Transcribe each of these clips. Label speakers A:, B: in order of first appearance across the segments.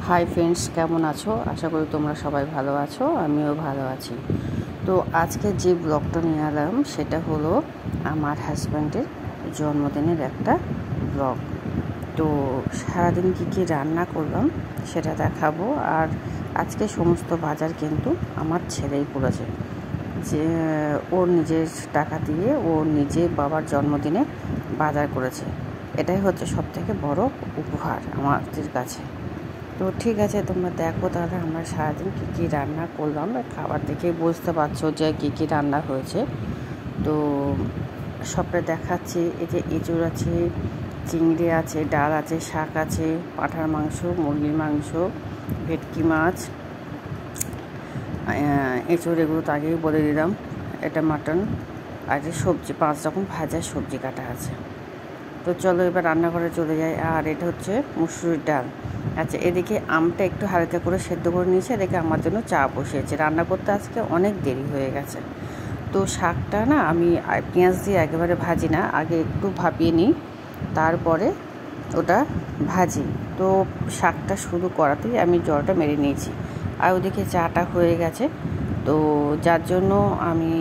A: Hi friends, কেমন আছো? আশা করি তোমরা সবাই ভালো আছো, আমিও ভালো আছি। তো আজকে যে ব্লগটা নিয়ে এলাম সেটা হলো আমার হাজব্যান্ডের জন্মদিনের একটা ব্লগ। তো সারাদিন কী রান্না করলাম সেটা দেখাবো। আর আজকে সমস্ত বাজার কিন্তু আমার ছেলেই করেছে, যে ওর নিজের টাকা দিয়ে ও নিজে বাবার জন্মদিনে বাজার করেছে। এটাই হচ্ছে সবথেকে বড় উপহার আমাদের কাছে। তো ঠিক আছে, তোমরা দেখো তাহলে আমরা সারাদিন কী রান্না করলাম। খাবার দেখেই বুঝতে পারছো যে কী রান্না হয়েছে। তো সবটা দেখাচ্ছি। এই যে এঁচুড় আছে, চিংড়ি আছে, ডাল আছে, শাক আছে, পাঁঠার মাংস, মুরগির মাংস, ভেটকি মাছ, এঁচুড়, এগুলো তো আগেই বলে দিলাম। এটা মাটন, আর সবজি 5 রকম ভাজা সবজি কাটা আছে। তো চলো এবার রান্নাঘরে চলে যাই। আর এটা হচ্ছে মুসুরির ডাল। আচ্ছা, এদিকে আমটা একটু হালকা করে সেদ্ধ করে নিয়েছি, এদিকে আমার জন্য চা বসিয়েছে। রান্না করতে আজকে অনেক দেরি হয়ে গেছে। তো শাকটা না আমি পেঁয়াজ দিয়ে একেবারে ভাজি না, আগে একটু ভাপিয়ে নিই, তারপরে ওটা ভাজি। তো শাকটা শুরু করাতেই আমি জলটা মেরে নিয়েছি। আর ওদিকে চাটা হয়ে গেছে। তো যার জন্য আমি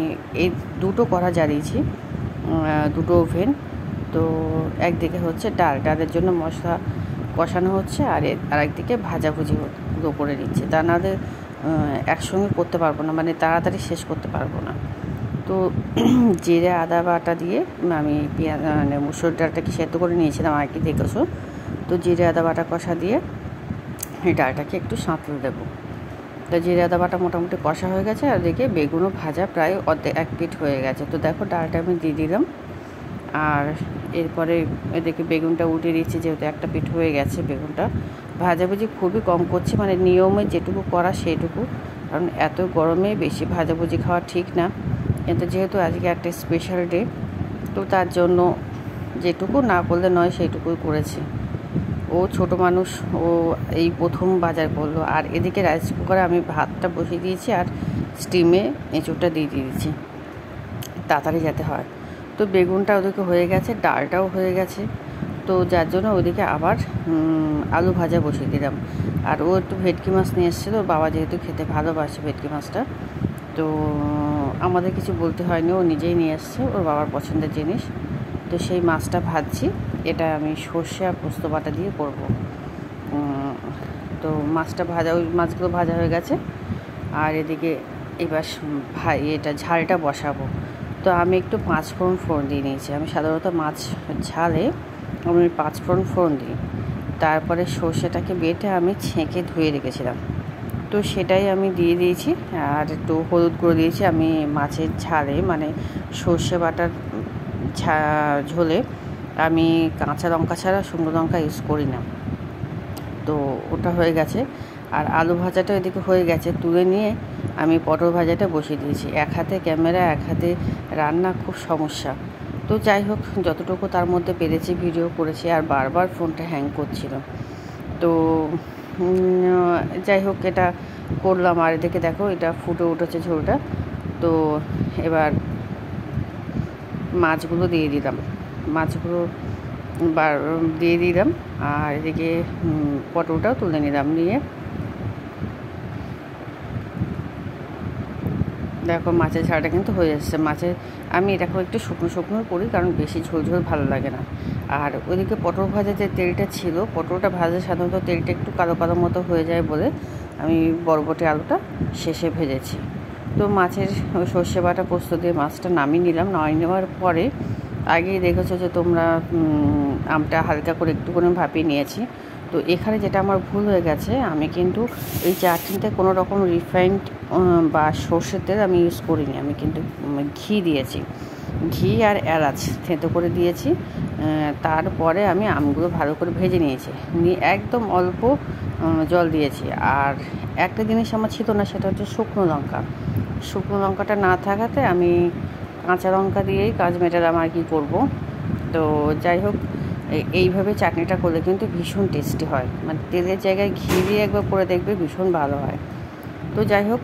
A: এই দুটো কড়া জ্বালিয়েছি, দুটো ওভেন। তো একদিকে হচ্ছে ডালের জন্য মশলা কষানো হচ্ছে, আর একদিকে ভাজাভুজিগুলো করে নিচ্ছে। তা নাহলে একসঙ্গে করতে পারবো না, মানে তাড়াতাড়ি শেষ করতে পারবো না। তো জিরে আদা বাটা দিয়ে আমি পেঁয়াজ মুসুর ডালটাকে সেদ্ধ করে নিয়েছিলাম আর কি, দেখেছো। তো জিরে আদা বাটা কষা দিয়ে এই ডালটাকে একটু সাঁতলে দেবো। তো জিরে আদা বাটা মোটামুটি কষা হয়ে গেছে, আর দেখে বেগুনও ভাজা প্রায় এক পিঠ হয়ে গেছে। তো দেখো ডালটা আমি দিয়ে দিলাম। আর এরপরে এদিকে বেগুনটা উঠিয়ে দিচ্ছি, যেহেতু একটা পিঠ হয়ে গেছে। বেগুনটা ভাজাভুজি খুবই কম করছি, মানে নিয়মে যেটুকু করা সেইটুকু, কারণ এত গরমে বেশি ভাজাভুজি খাওয়া ঠিক না। কিন্তু যেহেতু আজকে একটা স্পেশাল ডে, তো তার জন্য যেটুকু না করলে নয় সেইটুকুই করেছি। ও ছোট মানুষ, ও এই প্রথম বাজার করলো। আর এদিকে রাইস কুকারে আমি ভাতটা বসিয়ে দিয়েছি, আর স্টিমে এঁচুড়টা দিয়ে দিয়েছি তাড়াতাড়ি যাতে হয়। তো বেগুনটা ওদিকে হয়ে গেছে, ডালটাও হয়ে গেছে। তো যার জন্য ওদিকে আবার আলু ভাজা বসিয়ে দিলাম। আর ও একটু ভেটকি মাছ নিয়ে এসেছিলো, ওর বাবা যেহেতু খেতে ভালোবাসে ভেটকি মাছটা, তো আমাদের কিছু বলতে হয়নি, ও নিজেই নিয়ে এসছে, ওর বাবার পছন্দের জিনিস। তো সেই মাছটা ভাজছি। এটা আমি সর্ষে আর পোস্ত বাটা দিয়ে করব। তো মাছটা ভাজা, ওই মাছগুলো ভাজা হয়ে গেছে। আর এদিকে এবার এটা ঝালটা বসাবো। তো আমি একটু 5 ফোড়ন দিয়ে নিয়েছি। আমি সাধারণত মাছ ঝালে আমি 5 ফোড়ন দিই। তারপরে সর্ষেটাকে বেটে আমি ছেঁকে ধুয়ে রেখেছিলাম, তো সেটাই আমি দিয়ে দিয়েছি। আর একটু হলুদ গুঁড়ো দিয়েছি। আমি মাছের ঝালে, মানে সর্ষে বাটার ঝোলে আমি কাঁচা লঙ্কা ছাড়া শুকনো লঙ্কা ইউজ করি না। তো ওটা হয়ে গেছে। আর আলু ভাজাটা এদিকে হয়ে গেছে, তুলে নিয়ে আমি পটল ভাজাটা বসিয়ে দিয়েছি। এক হাতে ক্যামেরা, এক হাতে রান্না, খুব সমস্যা। তো যাই হোক, যতটুকু তার মধ্যে পেরেছি ভিডিও করেছি। আর বারবার ফোনটা হ্যাং করছিল। তো যাই হোক, এটা করলাম। আর এদিকে দেখো এটা ফুটে উঠেছে ঝোলটা। তো এবার মাছগুলো দিয়ে দিলাম, মাছগুলো দিয়ে দিলাম। আর এদিকে পটলটাও তুলে নিলাম, নিয়ে দেখো মাছের ঝালটা কিন্তু হয়ে যাচ্ছে। আমি এটাকে একটু শুকনো করি, কারণ বেশি ঝোল ভালো লাগে না। আর ওইদিকে পটল ভাজা যে তেলটা ছিল, পটলটা ভাজা সাধারণত তেলটা একটু কালো মতো হয়ে যায় বলে আমি বরবটি আলুটা শেষে ভেজেছি। তো মাছের সর্ষে বাটা পোস্ত দিয়ে মাছটা নামিয়ে নিলাম। নামিয়ে নেওয়ার পরে আগেই দেখেছো যে তোমরা আমটা হালকা করে একটুখানি ভাপিয়ে নিয়েছি। তো এখানে যেটা আমার ভুল হয়ে গেছে, আমি কিন্তু এই চাটনিতে কোনো রকম রিফাইন্ড বা সর্ষের তেল আমি ইউজ করিনি। আমি কিন্তু ঘি দিয়েছি, ঘি আর এলাচ থেঁতো করে দিয়েছি। তারপরে আমি আমগুলো ভালো করে ভেজে নিয়েছি, নিয়ে একদম অল্প জল দিয়েছি। আর একটা জিনিস আমার ছিল না, সেটা হচ্ছে শুকনো লঙ্কাটা না থাকাতে আমি কাঁচা লঙ্কা দিয়েই কাজ মেটালাম, আর কি করবো। তো যাই হোক, এইভাবে চাটনিটা করলে কিন্তু ভীষণ টেস্টি হয়, মানে তেলের জায়গায় ঘি দিয়ে একবার করে দেখবে, ভীষণ ভালো হয়। তো যাই হোক,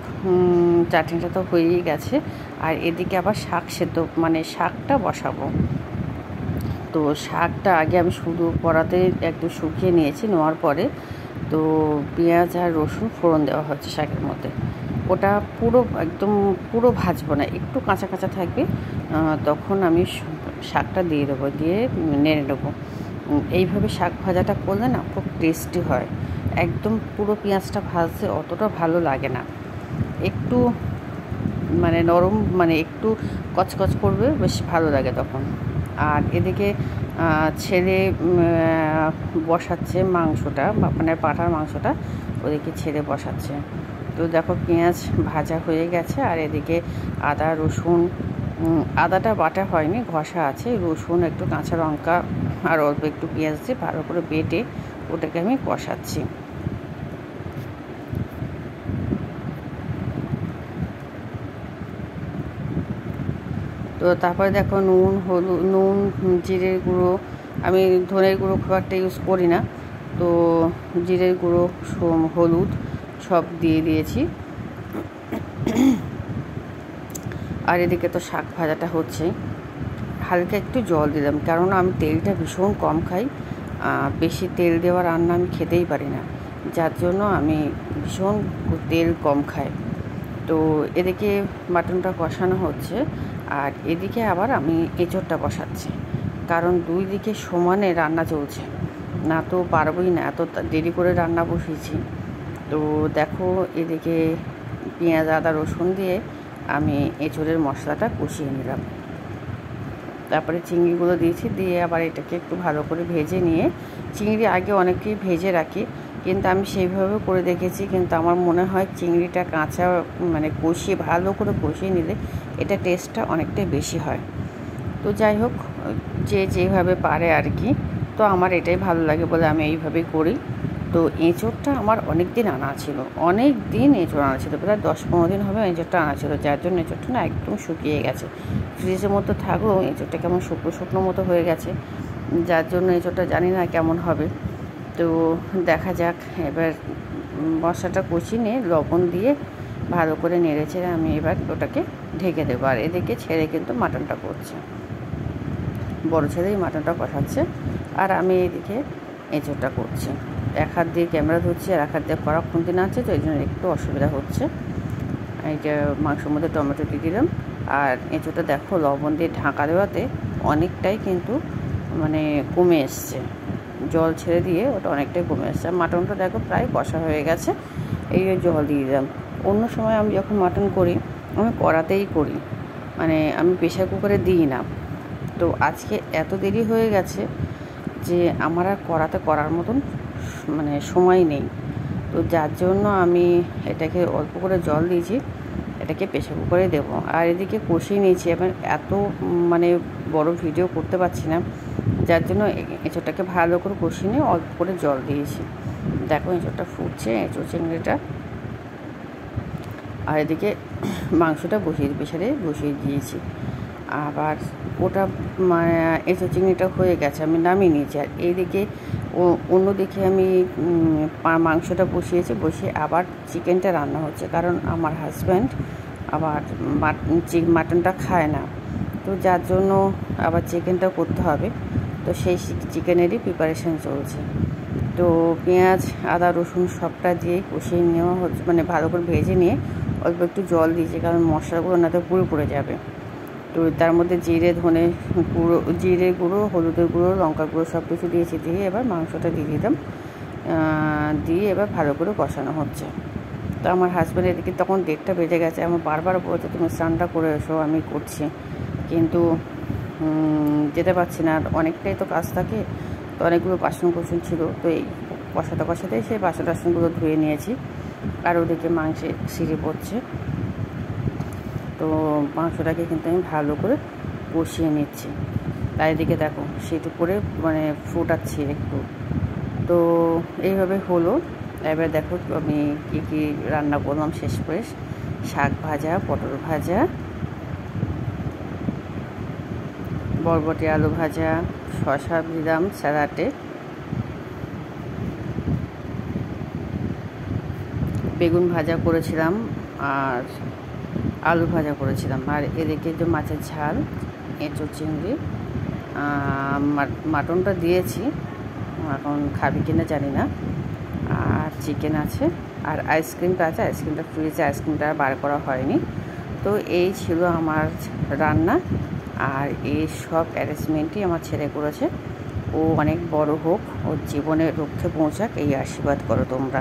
A: চাটনিটা তো হয়েই গেছে। আর এদিকে আবার শাক সেদ্ধ, মানে শাকটা বসাবো। তো শাকটা আগে আমি শুধু কড়াতে একটু শুকিয়ে নিয়েছি, নেওয়ার পরে তো পেঁয়াজ আর রসুন ফোড়ন দেওয়া হচ্ছে শাকের মধ্যে। ওটা একদম পুরো ভাজবো না, একটু কাঁচা কাঁচা থাকবে, তখন আমি শাকটা দিয়ে দেবো, দিয়ে নেড়ে নেবো। এইভাবে শাক ভাজাটা করলে না খুব টেস্টি হয়। একদম পুরো পেঁয়াজটা ভাজতে অতটা ভালো লাগে না, একটু মানে নরম, মানে একটু কচকচ করবে, বেশ ভালো লাগে তখন। আর এদিকে ছেলে বসাচ্ছে মাংসটা, মানে পাঁঠার মাংসটা ওদিকে ছেলে বসাচ্ছে। তো দেখো পেঁয়াজ ভাজা হয়ে গেছে, আর এদিকে আদা রসুন, আদাটা বাটা হয়নি, ঘষা আছে, রসুন একটু কাঁচা লঙ্কা আর অল্প একটু পেঁয়াজ দিয়ে ভালো করে বেটে ওটাকে আমি কষাচ্ছি। তো তারপরে দেখো নুন, হলুদ, নুন, জিরের গুঁড়ো, আমি ধনের গুঁড়ো খুব একটা ইউজ করি না, তো জিরের গুঁড়ো, হলুদ সব দিয়ে দিয়েছি। আর এদিকে তো শাক ভাজাটা হচ্ছে, হালকা একটু জল দিলাম, কারণ আমি তেলটা ভীষণ কম খাই, বেশি তেল দেওয়া রান্না আমি খেতেই পারি না, যার জন্য আমি ভীষণ তেল কম খাই। তো এদিকে মাটনটা কষানো হচ্ছে, আর এদিকে আবার আমি এঁচোড়টা বসাচ্ছি, কারণ দুই দিকে সমানে রান্না চলছে, না তো পারবই না, এত দেরি করে রান্না বসিয়েছি। তো দেখো এদিকে পেঁয়াজ আদা রসুন দিয়ে আমি এঁচোড়ের মশলাটা কষিয়ে নিলাম, তারপরে চিংড়িগুলো দিয়েছি, দিয়ে আবার এটাকে একটু ভালো করে ভেজে নিয়ে, চিংড়ি আগে অনেকেই ভেজে রাখি, কিন্তু আমি সেইভাবে করে দেখেছি, কিন্তু আমার মনে হয় চিংড়িটা কাঁচা মানে কষিয়ে ভালো করে কষিয়ে নিলে এটা টেস্টটা অনেকটাই বেশি হয়। তো যাই হোক, যে যেভাবে পারে আর কি, তো আমার এটাই ভালো লাগে বলে আমি এইভাবেই করি। তো এঁচোড়টা আমার অনেক দিন আনা ছিল, অনেক দিন এঁচোড় আনা ছিল, প্রায় 10-15 দিন হবে এঁচোড়টা আনা ছিল, যার জন্য এঁচোড়টা না একদম শুকিয়ে গেছে। ফ্রিজের মধ্যে থাকলেও এঁচোড়টা কেমন শুকনো শুকনো মতো হয়ে গেছে, যার জন্য এঁচোড়টা জানি না কেমন হবে। তো দেখা যাক, এবার মশলাটা কষিয়ে নিয়ে লবণ দিয়ে ভালো করে নেড়েছে, আমি এবার ওটাকে ঢেকে দেবো। আর এদিকে ছেড়ে কিন্তু মাটনটা করছে, বড় ছেলেই মাটনটা কষাচ্ছে, আর আমি এদিকে এঁচোড়টা করছি। এক হাত দিয়ে ক্যামেরা ধরছি, আর এক হাত দিয়ে কড়া খুন্তি নাড়ছে, তো এই জন্য একটু অসুবিধা হচ্ছে। এইটা মাংসের মধ্যে টমেটো দিয়ে দিলাম, আর এঁচোড়টা দেখো লবণ দিয়ে ঢাকা দেওয়াতে অনেকটাই কিন্তু মানে কমে এসছে, জল ছেড়ে দিয়ে ওটা অনেকটাই কমে এসছে। আর মাটনটা দেখো প্রায় কষা হয়ে গেছে, এই জল দিয়ে দিলাম। অন্য সময় আমি যখন মাটন করি আমি কড়াতেই করি, মানে আমি প্রেশার কুকারে দিই না। তো আজকে এত দেরি হয়ে গেছে যে আমার আর কড়াতে করার মতন মানে সময় নেই, তো যার জন্য আমি এটাকে অল্প করে জল দিয়েছি, এটাকে প্রেশার কুকারে দেবো। আর এদিকে কষিয়ে নিয়েছি, এবার এত মানে বড় ভিডিও করতে পারছি না, যার জন্য এঁচোড়টাকে ভালো করে কষিয়ে নিয়ে অল্প করে জল দিয়েছি। দেখো এঁচোড়টা ফুটছে, এঁচোড় চিংড়িটা। আর এদিকে মাংসটা প্রেশারে বসিয়ে দিয়েছি, আবার ওটা এঁচোড় চিংড়িটা হয়ে গেছে, আমি নামিয়ে নিয়েছি। আর এইদিকে অন্যদিকে আমি মাংসটা বসিয়ে আবার চিকেনটা রান্না হচ্ছে, কারণ আমার হাজব্যান্ড আবার মাটনটা খায় না, তো যার জন্য আবার চিকেনটা করতে হবে, তো সেই চিকেনেরই প্রিপারেশান চলছে। তো পেঁয়াজ আদা রসুন সবটা দিয়ে কষিয়ে নেওয়া হচ্ছে, মানে ভালো করে ভেজে নিয়ে অল্প একটু জল দিয়েছি, কারণ মশলাগুলো না তো পুরো পড়ে যাবে। তো তার মধ্যে জিরে গুঁড়ো, হলুদের গুঁড়ো, লঙ্কার গুঁড়ো সব কিছু দিয়েছি, দিয়ে এবার মাংসটা দিয়ে দিলাম, দিয়ে এবার ভালো করে কষানো হচ্ছে। তো আমার হাজব্যান্ড এদিকে তখন 1:30 বেজে গেছে, আমার বারবার বলছে তুমি স্নানটা করে এসো, আমি করছি, কিন্তু যেতে পারছি না, আর অনেকটাই তো কাজ থাকে, তো অনেকগুলো বাসন ছিল, তো এই কষাতেই সেই বাসনগুলো ধুয়ে নিয়েছি। আর ওদিকে মাংসে সিঁড়ি পড়ছে, তো মাংসটাকে কিন্তু আমি ভালো করে কষিয়ে নিচ্ছি। তাই এদিকে দেখো সেটু করে মানে ফোটাচ্ছি একটু, তো এইভাবে হলো। এবার দেখো আমি কী রান্না করলাম শেষ করে, শাক ভাজা, পটল ভাজা, বরবটি আলু ভাজা, শসা দিলাম স্যালাডে, বেগুন ভাজা করেছিলাম, আর আলু ভাজা করেছিলাম। আর এদিকে যে মাছের ঝাল, এঁচোড় চিংড়ি, মাটনটা দিয়েছি, এখন খাবি কিনা জানি না। আর চিকেন আছে, আর আইসক্রিমটা আছে। আইসক্রিমটা ফ্রিজে, আইসক্রিমটা বার করা হয়নি। তো এই ছিল আমার রান্না, আর এই সব অ্যারেঞ্জমেন্টই আমার ছেলে করেছে। ও অনেক বড় হোক, ওর জীবনে লক্ষ্যে পৌঁছাক, এই আশীর্বাদ করো তোমরা।